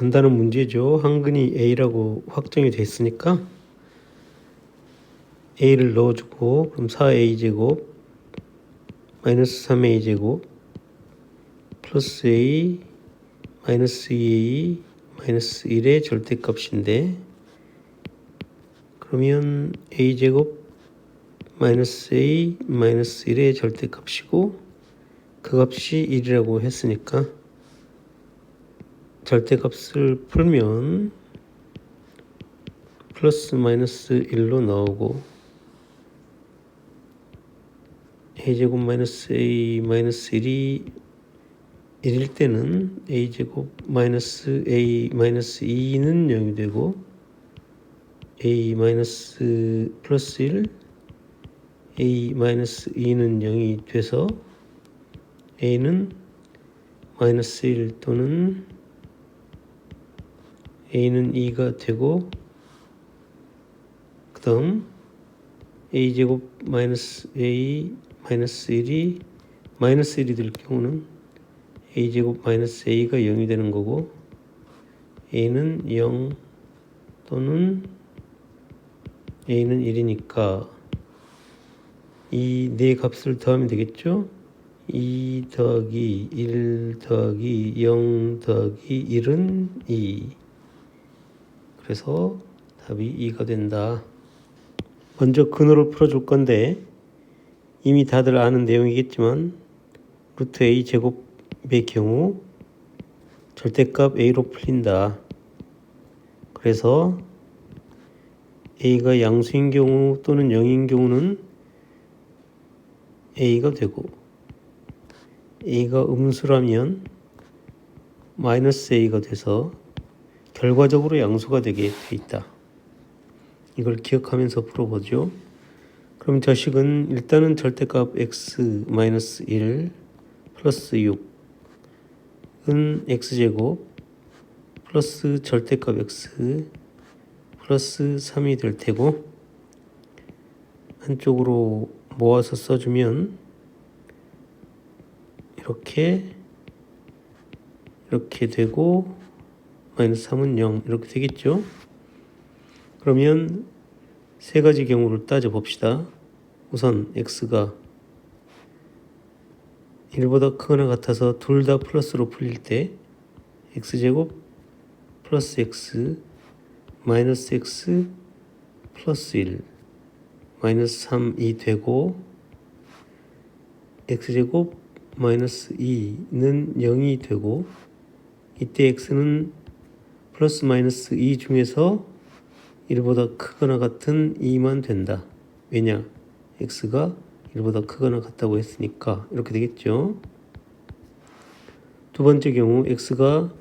간단한 문제죠. 한근이 A라고 확정이 됐으니까 A를 넣어주고, 그럼 4A제곱 마이너스 3A제곱 플러스 A 마이너스 2A 마이너스 1의 절대값인데, 그러면 A제곱 마이너스 A 마이너스 1의 절대값이고 그 값이 1이라고 했으니까 절대값을 풀면 플러스 마이너스 1로 나오고, A제곱 마이너스 A 마이너스 1이 1일 때는 A제곱 마이너스 A 마이너스 2는 0이 되고, A 마이너스 플러스 1 A 마이너스 2는 0이 돼서 A는 마이너스 1 또는 A는 2가 되고, 그 다음 A제곱 마이너스 A 마이너스 1이 마이너스 1이 될 경우는 A제곱 마이너스 A가 0이 되는 거고, A는 0 또는 A는 1이니까 이 네 값을 더하면 되겠죠. 2 더하기 1 더하기 0 더하기 1은 2. 그래서 답이 2가 된다. 먼저 근호를 풀어줄 건데 이미 다들 아는 내용이겠지만 루트 A 제곱의 경우 절대값 A로 풀린다. 그래서 A가 양수인 경우 또는 0인 경우는 A가 되고, A가 음수라면 마이너스 A가 돼서 결과적으로 양수가 되게 돼 있다. 이걸 기억하면서 풀어보죠. 그럼 자식은 일단은 절대값 x 마이너스 1 플러스 6은 x제곱 플러스 절대값 x 플러스 3이 될 테고, 한쪽으로 모아서 써주면 이렇게 되고 마이너스 3은 0 이렇게 되겠죠. 그러면 세 가지 경우를 따져 봅시다. 우선 x가 1보다 크거나 같아서 둘 다 플러스로 풀릴 때 x제곱 플러스 x 마이너스 x 플러스 1 마이너스 3이 되고, x제곱 마이너스 2는 0이 되고, 이때 x는 플러스 마이너스 2 중에서 1보다 크거나 같은 2만 된다. 왜냐? x가 1보다 크거나 같다고 했으니까 이렇게 되겠죠. 두 번째 경우 x가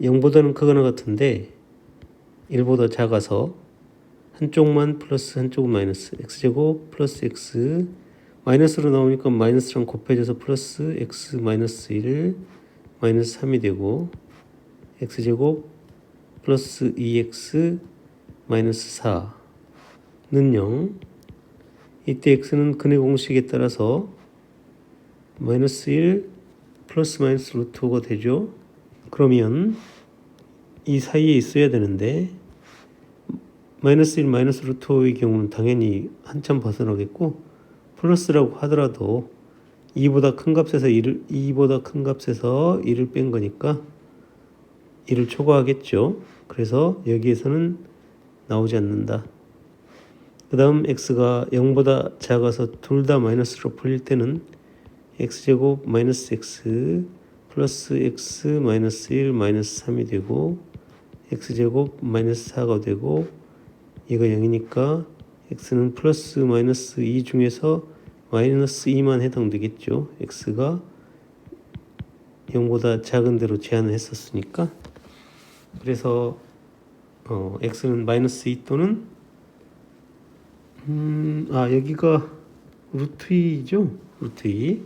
0보다는 크거나 같은데 1보다 작아서 한쪽만 플러스 한쪽은 마이너스, x제곱 플러스 x 마이너스로 나오니까 마이너스랑 곱해져서 플러스 x 마이너스 1 마이너스 3이 되고, x제곱 플러스 2x 마이너스 4는 0. 이때 x는 근의 공식에 따라서 마이너스 1 플러스 마이너스 루트 5가 되죠. 그러면 이 사이에 있어야 되는데 마이너스 1 마이너스 루트 5의 경우는 당연히 한참 벗어나겠고, 플러스라고 하더라도 2보다 큰 값에서 1을 뺀 거니까 1을 초과하겠죠. 그래서 여기에서는 나오지 않는다. 그 다음 x가 0보다 작아서 둘 다 마이너스로 풀릴 때는 x제곱 마이너스 x 플러스 x 마이너스 1 마이너스 3이 되고, x제곱 마이너스 4가 되고, 얘가 0이니까 x는 플러스 마이너스 2 중에서 마이너스 2만 해당되겠죠. x가 0보다 작은 대로 제한을 했었으니까. 그래서 x는 마이너스 2 또는 여기가 루트 2죠. 루트 2.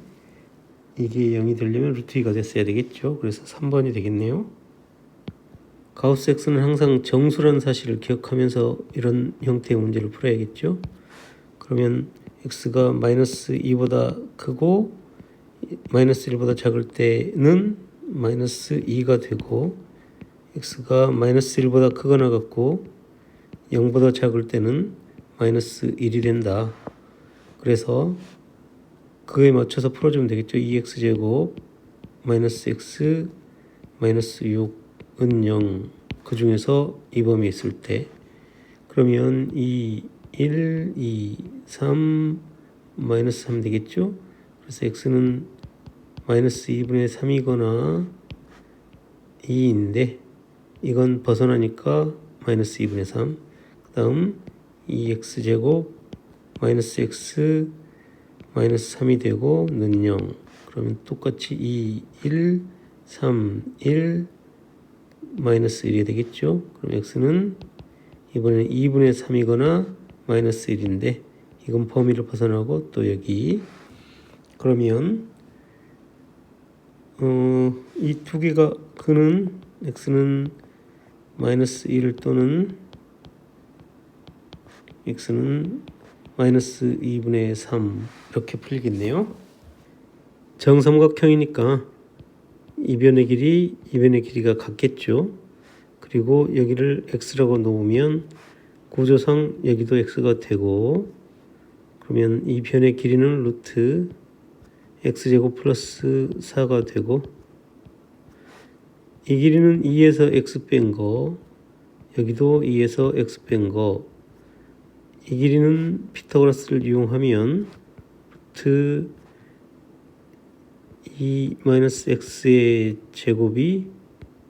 이게 0이 되려면 루트 2가 됐어야 되겠죠. 그래서 3번이 되겠네요. 가우스 x는 항상 정수라는 사실을 기억하면서 이런 형태의 문제를 풀어야겠죠. 그러면 x가 마이너스 2보다 크고 마이너스 1보다 작을 때는 마이너스 2가 되고, x가 마이너스 1보다 크거나 같고 0보다 작을 때는 마이너스 1이 된다. 그래서 그에 맞춰서 풀어주면 되겠죠. 2x제곱 마이너스 x 마이너스 6은 0. 그 중에서 이 범위에 있을 때 그러면 2, 1, 2, 3 마이너스 3 되겠죠. 그래서 x는 마이너스 2분의 3이거나 2인데 이건 벗어나니까 마이너스 2분의 3. 그 다음 2x제곱 마이너스 x 마이너스 3이 되고 는 0. 그러면 똑같이 2, 1, 3, 1 마이너스 1이 되겠죠. 그럼 x는 이번에는 2분의 3이거나 마이너스 1인데 이건 범위를 벗어나고 또 여기 그러면 이 두 개가 그는 x는 마이너스 1 또는 x는 마이너스 2분의 3 이렇게 풀리겠네요. 정삼각형이니까 이변의 길이 이변의 길이가 같겠죠. 그리고 여기를 x라고 놓으면 구조상 여기도 x가 되고 그러면 이 변의 길이는 루트 x제곱 플러스 4가 되고 이 길이는 2에서 x 뺀 거 여기도 2에서 x 뺀 거 이 길이는 피타고라스를 이용하면 루트 2-x의 제곱이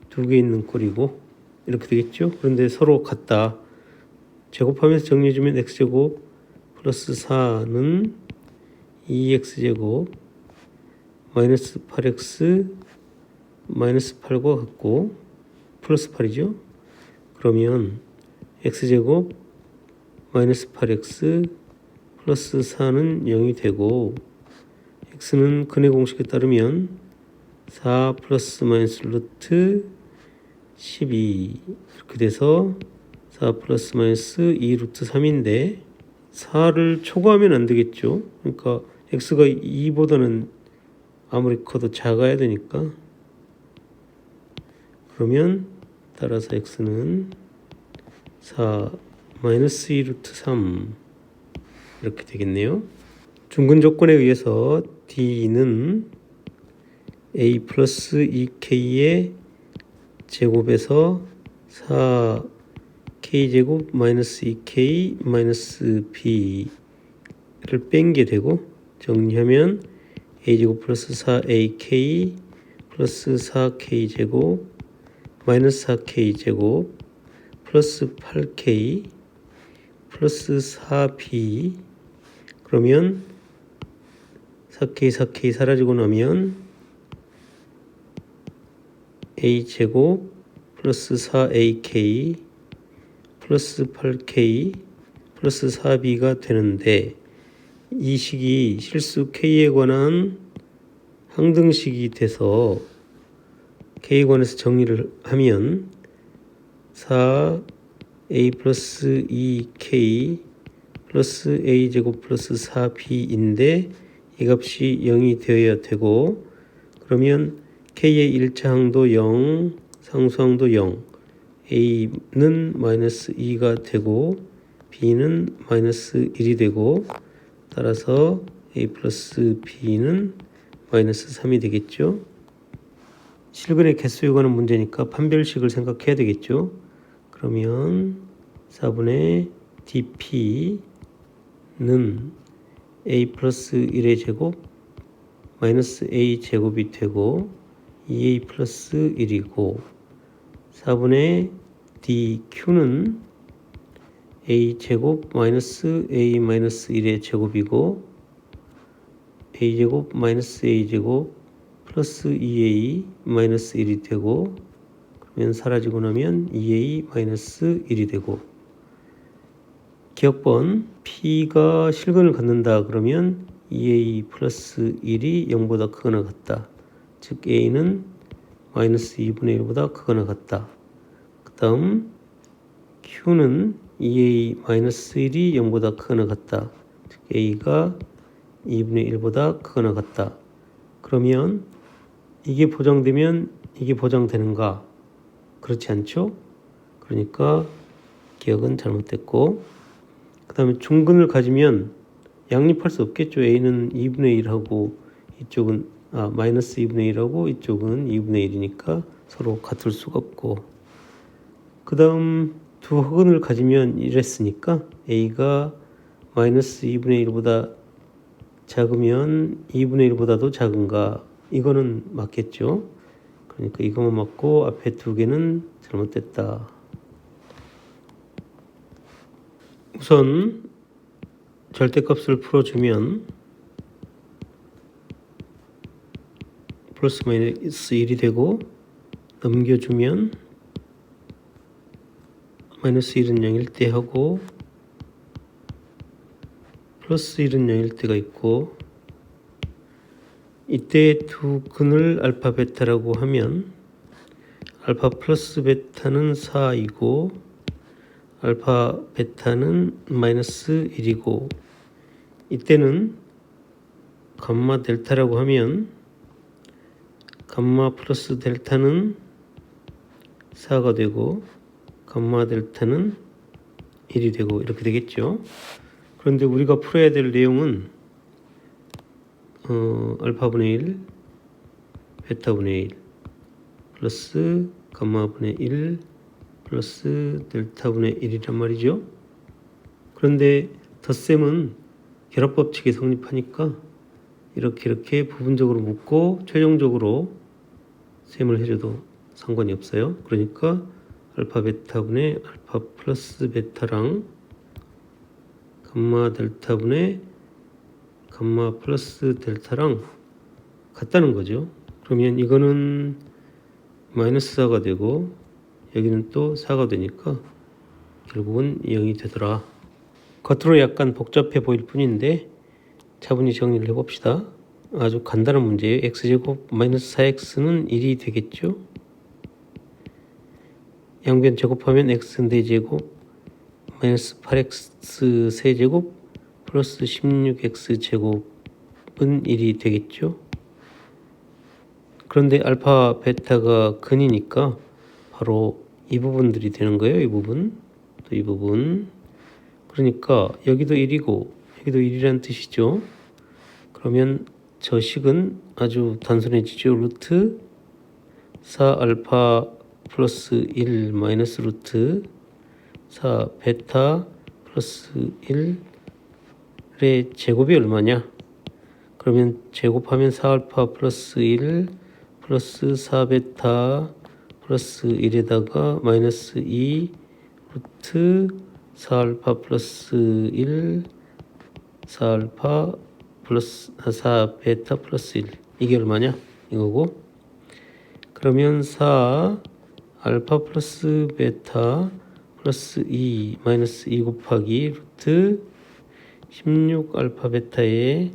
두 개 있는 꼴이고 이렇게 되겠죠. 그런데 서로 같다. 제곱하면서 정리해주면 x제곱 플러스 4는 2x제곱 마이너스 8x 마이너스 8과 같고 플러스 8이죠. 그러면 x제곱 마이너스 8x 플러스 4는 0이 되고 x는 근의 공식에 따르면 4 플러스 마이너스 루트 12 이렇게 돼서 4 플러스 마이너스 2 루트 3인데 4를 초과하면 안 되겠죠. 그러니까 x가 2보다는 아무리 커도 작아야 되니까 그러면 따라서 x는 4 마이너스 2 루트 3 이렇게 되겠네요. 중근 조건에 의해서 D는 A 플러스 2K의 제곱에서 4K제곱 마이너스 2K 마이너스 B를 뺀 게 되고 정리하면 A제곱 플러스 4AK 플러스 4K제곱 마이너스 4K제곱 플러스 8K 플러스 4B 그러면 4K 사라지고 나면 A제곱 플러스 4AK 플러스 8K 플러스 4B가 되는데 이 식이 실수 K에 관한 항등식이 돼서 K에 관해서 정리를 하면 4A 플러스 2K 플러스 A제곱 플러스 4B인데 이 값이 0이 되어야 되고 그러면 K의 1차 항도 0, 상수항도 0, A는 마이너스 2가 되고 B는 마이너스 1이 되고 따라서 A 플러스 B는 마이너스 3이 되겠죠. 실근의 개수에 관한 문제니까 판별식을 생각해야 되겠죠. 그러면 4분의 dp는 a 플러스 1의 제곱 마이너스 a 제곱이 되고 2a 플러스 1이고 4분의 dq는 a 제곱 마이너스 a 마이너스 1의 제곱이고 a 제곱 마이너스 a 제곱 플러스 2a 마이너스 1이 되고 그러면 사라지고 나면 2a 마이너스 1이 되고 기억번 P가 실근을 갖는다 그러면 2a 플러스 1이 0보다 크거나 같다. 즉 a는 마이너스 2분의 1보다 크거나 같다. 그 다음 q는 2a 마이너스 1이 0보다 크거나 같다. 즉 a가 2분의 1보다 크거나 같다. 그러면 이게 보장되면 이게 보장되는가? 그렇지 않죠? 그러니까 기억은 잘못됐고, 그 다음에 중근을 가지면 양립할 수 없겠죠. a는 2분의 1하고 이쪽은 마이너스 2분의 1하고 이쪽은 2분의 1이니까 서로 같을 수가 없고, 그 다음 두 흑은을 가지면 이랬으니까 a가 마이너스 2분의 1보다 작으면 2분의 1보다도 작은가, 이거는 맞겠죠. 그러니까 이거만 맞고 앞에 두 개는 잘못됐다. 우선 절대값을 풀어주면 플러스 마이너스 1이 되고, 넘겨주면 마이너스 1은 0일 때 하고 플러스 1은 0일 때가 있고, 이때 두 근을 알파 베타라고 하면 알파 플러스 베타는 4이고 알파 베타는 마이너스 1이고, 이때는 감마 델타라고 하면 감마 플러스 델타는 4가 되고 감마 델타는 1이 되고 이렇게 되겠죠. 그런데 우리가 풀어야 될 내용은 알파분의 1 베타분의 1 플러스 감마분의 1 플러스 델타분의 1이란 말이죠. 그런데 덧셈은 결합법칙이 성립하니까 이렇게 부분적으로 묶고 최종적으로 셈을 해줘도 상관이 없어요. 그러니까 알파 베타분의 알파 플러스 베타랑 감마 델타분의 감마 플러스 델타랑 같다는 거죠. 그러면 이거는 마이너스 4가 되고 여기는 또 4가 되니까 결국은 0이 되더라. 겉으로 약간 복잡해 보일 뿐인데 차분히 정리를 해봅시다. 아주 간단한 문제예요. x제곱 마이너스 4x는 1이 되겠죠. 양변 제곱하면 x 4제곱 마이너스 8x 세제곱 플러스 16x 제곱은 1이 되겠죠. 그런데 알파 베타가 근이니까 바로 이 부분들이 되는 거예요. 이 부분 또 이 부분. 그러니까 여기도 1이고 여기도 1이라는 뜻이죠. 그러면 저 식은 아주 단순해지죠. 루트 4 알파 플러스 1 마이너스 루트 4 베타 플러스 1의 제곱이 얼마냐? 그러면 제곱하면 4 알파 플러스 1 플러스 4 베타 플러스 1에다가 마이너스 2 루트 4 알파 플러스 1 4 알파 플러스 4 베타 플러스 1, 이게 얼마냐? 이거고. 그러면 4 알파 플러스 베타 플러스 2 마이너스 2 곱하기 루트 16 알파 베타에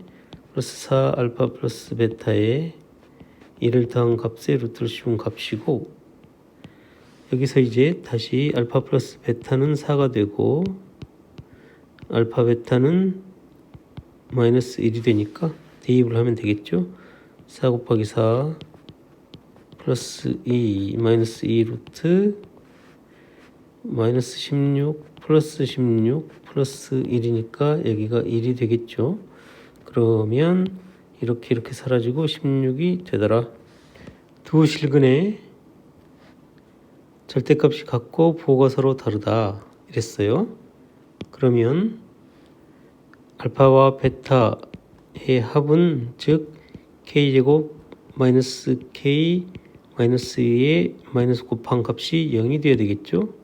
플러스 4 알파 플러스 베타에 1을 더한 값에 루트를 씌운 값이고, 여기서 이제 다시 알파 플러스 베타는 4가 되고 알파 베타는 마이너스 1이 되니까 대입을 하면 되겠죠. 4 곱하기 4 플러스 2 마이너스 2 루트 마이너스 16 플러스 16 플러스 1이니까 여기가 1이 되겠죠. 그러면 이렇게 사라지고 16이 되더라. 두 실근의 절대값이 같고 부호가 서로 다르다 이랬어요. 그러면 알파와 베타의 합은 즉 k제곱 마이너스 k 마이너스 2의 마이너스 곱한 값이 0이 되어야 되겠죠.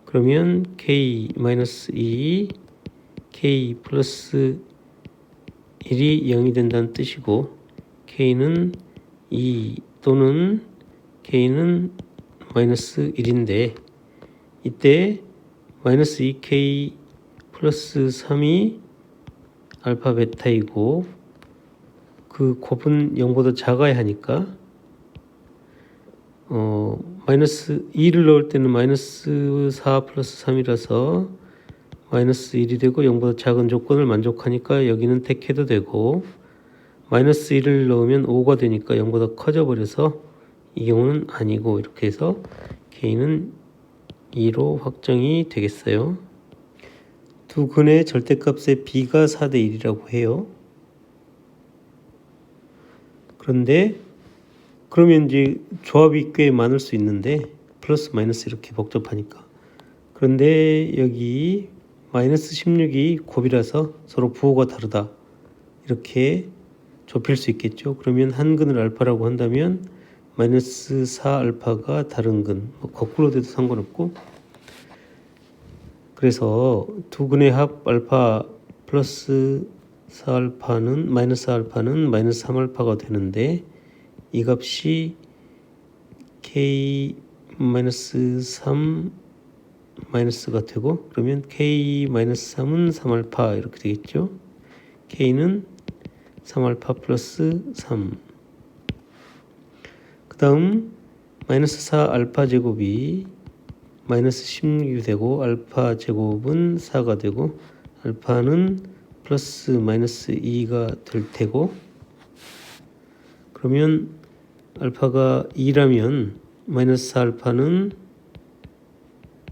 그러면 k 마이너스 2 k 플러스 1이 0이 된다는 뜻이고, k는 2 또는 k는 마이너스 1인데 이때 마이너스 2k 플러스 3이 알파 베타이고 그 곱은 0보다 작아야 하니까 마이너스 2를 넣을 때는 마이너스 4 플러스 3이라서 마이너스 1이 되고 0보다 작은 조건을 만족하니까 여기는 택해도 되고, 마이너스 1을 넣으면 5가 되니까 0보다 커져 버려서 이 경우는 아니고 이렇게 해서 k는 2로 확정이 되겠어요. 두 근의 절대값의 b가 4대 1이라고 해요. 그런데 그러면 이제 조합이 꽤 많을 수 있는데 플러스 마이너스 이렇게 복잡하니까. 그런데 여기 마이너스 16이 곱이라서 서로 부호가 다르다. 이렇게 좁힐 수 있겠죠. 그러면 한 근을 알파라고 한다면 마이너스 4알파가 다른 근, 거꾸로 돼도 상관없고, 그래서 두 근의 합 알파 플러스 4알파는 마이너스 4알파는 마이너스 3알파가 되는데 이 값이 k 마이너스 3 마이너스가 되고, 그러면 k 마이너스 3은 3알파 이렇게 되겠죠. k는 3알파 플러스 3. 그 다음 마이너스 4알파 제곱이 마이너스 16이 되고 알파 제곱은 4가 되고 알파는 플러스 마이너스 2가 될 테고, 그러면 알파가 2라면 마이너스 4알파는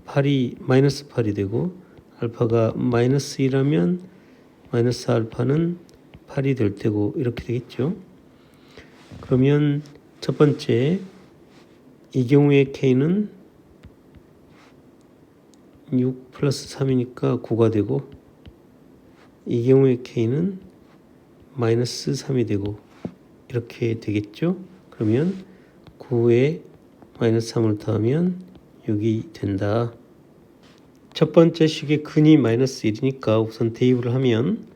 8이 마이너스 8이 되고 알파가 마이너스 2라면 마이너스 4알파는 8이 될 테고 이렇게 되겠죠. 그러면 첫 번째 이 경우에 k는 6 플러스 3이니까 9가 되고 이 경우에 k는 마이너스 3이 되고 이렇게 되겠죠. 그러면 9에 마이너스 3을 더하면 6이 된다. 첫 번째 식의 근이 마이너스 1이니까 우선 대입을 하면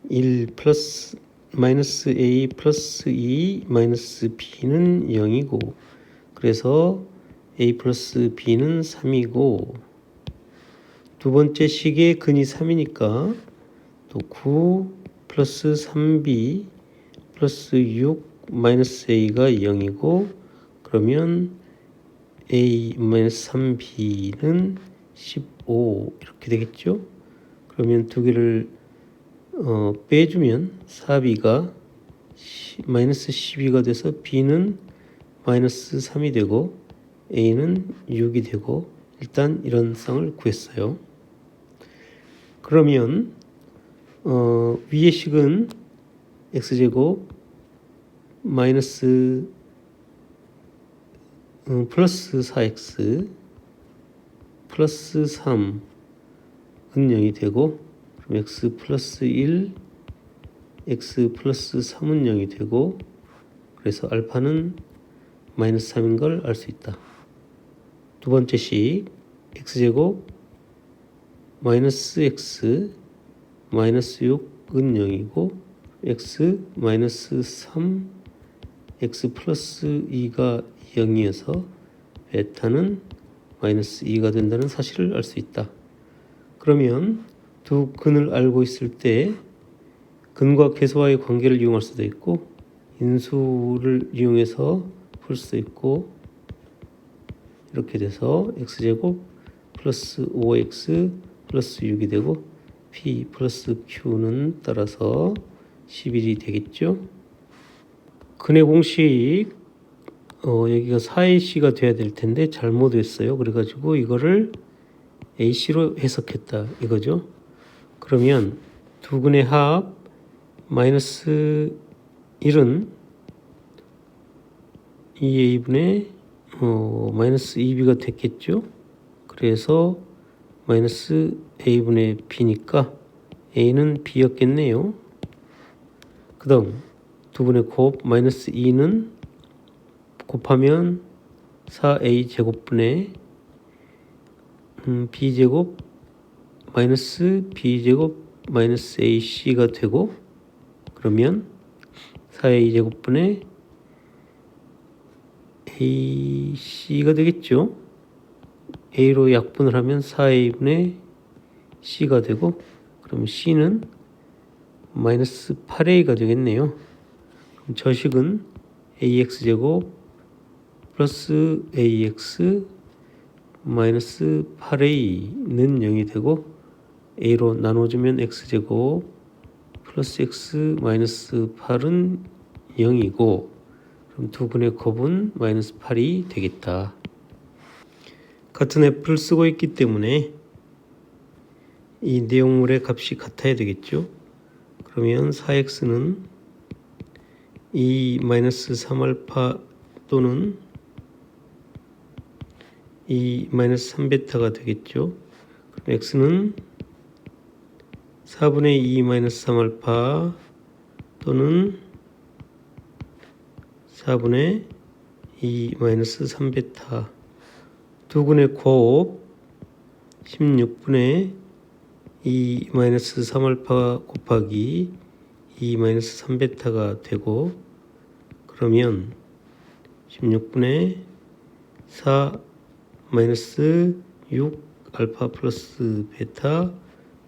1 플러스 마이너스 a 플러스 2 마이너스 b는 0이고 그래서 a 플러스 b는 3이고, 두 번째 식의 근이 3이니까 또 9 플러스 3b 플러스 6 마이너스 a가 0이고 그러면 a 마이너스 3b는 15 이렇게 되겠죠. 그러면 두 개를 빼주면 4b가 마이너스 12가 돼서 b는 마이너스 3이 되고 a는 6이 되고, 일단 이런 쌍을 구했어요. 그러면 위의 식은 x제곱 마이너스 플러스 4x 플러스 3은 0이 되고, 그럼 x 플러스 1 x 플러스 3은 0이 되고, 그래서 알파는 마이너스 3인 걸 알 수 있다. 두 번째 식 x제곱 마이너스 x 마이너스 6은 0이고 x 마이너스 3 x 플러스 2가 0이어서 베타는 마이너스 2가 된다는 사실을 알 수 있다. 그러면 두 근을 알고 있을 때 근과 계수와의 관계를 이용할 수도 있고 인수를 이용해서 풀 수도 있고, 이렇게 돼서 x제곱 플러스 5x 플러스 6이 되고 p 플러스 q는 따라서 11이 되겠죠. 근의 공식 여기가 4ac가 돼야 될 텐데 잘못했어요. 그래가지고 이거를 ac로 해석했다 이거죠. 그러면 두 근의 합 마이너스 1은 2a분의 마이너스 2b가 됐겠죠. 그래서 마이너스 a분의 b니까 a는 b였겠네요. 그 다음 두 분의 곱 마이너스 2는 곱하면 4a 제곱분의 b제곱 마이너스 b제곱 마이너스 ac가 되고, 그러면 4a 제곱분의 ac가 되겠죠. a로 약분을 하면 4a분의 c가 되고, 그럼 c는 마이너스 8a가 되겠네요. 그럼 저 식은 ax제곱 플러스 ax 마이너스 8a는 0이 되고 a로 나눠주면 x제곱 플러스 x 마이너스 8은 0이고, 그럼 두근의 곱은 마이너스 8이 되겠다. 같은 f를 쓰고 있기 때문에 이 내용물의 값이 같아야 되겠죠. 그러면 4x는 2-3알파 또는 2-3베타가 되겠죠. 그럼 x는 4분의 2-3알파 또는 4분의 2-3베타. 두근의 곱 16분의 2-3알파 곱하기 2-3베타가 되고, 그러면 16분의 4 6 알파 플러스 베타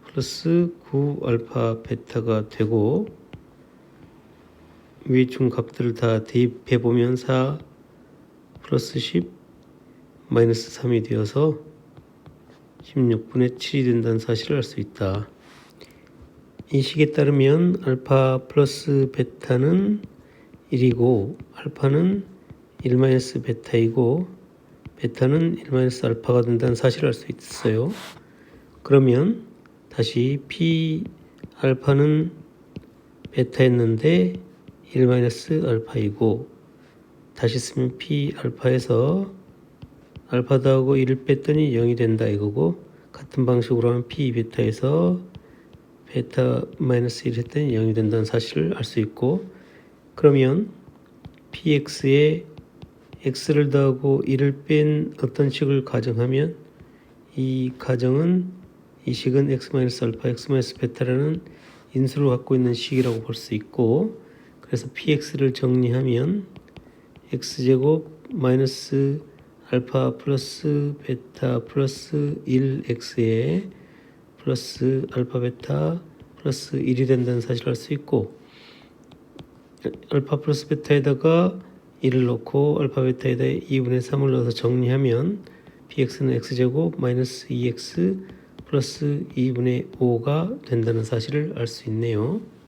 플러스 9 알파 베타가 되고, 위에 준 값들을 다 대입해 보면 4 플러스 10 마이너스 3이 되어서 16분의 7이 된다는 사실을 알 수 있다. 이 식에 따르면 알파 플러스 베타는 1이고 알파는 1 베타이고 베타는 1 알파가 된다는 사실을 알 수 있어요. 그러면 다시 P 알파는 베타였는데 1 알파이고, 다시 쓰면 P 알파에서 알파 더하고 1을 뺐더니 0이 된다 이거고, 같은 방식으로 하면 P 베타에서 베타 마이너스 1 했더니 0이 된다는 사실을 알 수 있고, 그러면 PX에 X를 더하고 1을 뺀 어떤 식을 가정하면 이 가정은 이 식은 X 마이너스 알파 X 마이너스 베타라는 인수를 갖고 있는 식이라고 볼 수 있고, 그래서 PX를 정리하면 X제곱 마이너스 알파 플러스 베타 플러스 1X에 플러스 알파 베타 플러스 1이 된다는 사실을 알 수 있고, 알파 플러스 베타에다가 1을 넣고 알파 베타에다 2분의 3을 넣어서 정리하면 px는 x제곱 마이너스 2x 플러스 2분의 5가 된다는 사실을 알 수 있네요.